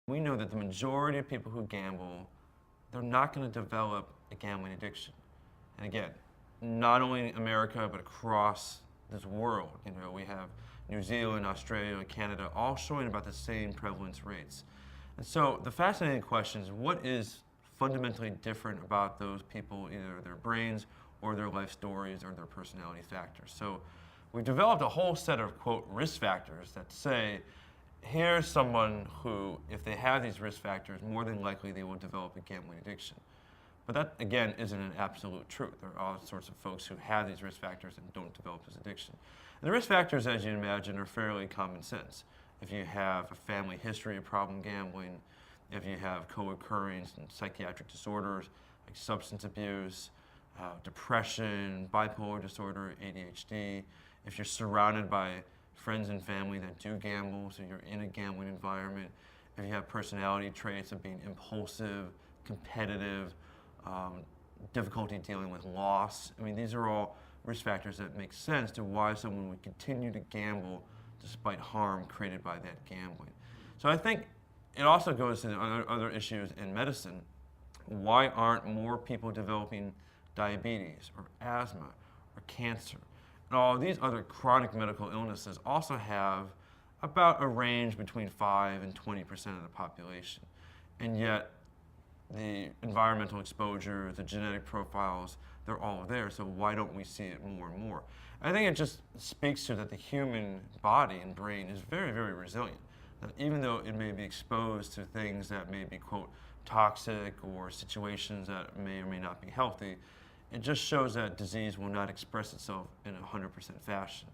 We know that the majority of people who gamble, they're not going to develop a gambling addiction. And again, not only in America, but across this world. You know, we have New Zealand, Australia, and Canada all showing about the same prevalence rates. And so the fascinating question is, what is fundamentally different about those people, either their brains or their life stories or their personality factors? So we've developed a whole set of, quote, risk factors that say, here's someone who, if they have these risk factors, more than likely they will develop a gambling addiction. But that, again, isn't an absolute truth. There are all sorts of folks who have these risk factors and don't develop this addiction. And the risk factors, as you imagine, are fairly common sense. If you have a family history of problem gambling, if you have co-occurring psychiatric disorders like substance abuse, depression, bipolar disorder, ADHD, if you're surrounded by friends and family that do gamble, so you're in a gambling environment, if you have personality traits of being impulsive, competitive, difficulty dealing with loss. I mean, these are all risk factors that make sense to why someone would continue to gamble despite harm created by that gambling. So I think it also goes to the other issues in medicine. Why aren't more people developing diabetes or asthma or cancer? And all of these other chronic medical illnesses also have about a range between 5 and 20% of the population. And yet, the environmental exposure, the genetic profiles, they're all there, so why don't we see it more and more? I think it just speaks to that the human body and brain is very, very resilient. That even though it may be exposed to things that may be, quote, toxic or situations that may or may not be healthy, it just shows that disease will not express itself in a 100% fashion.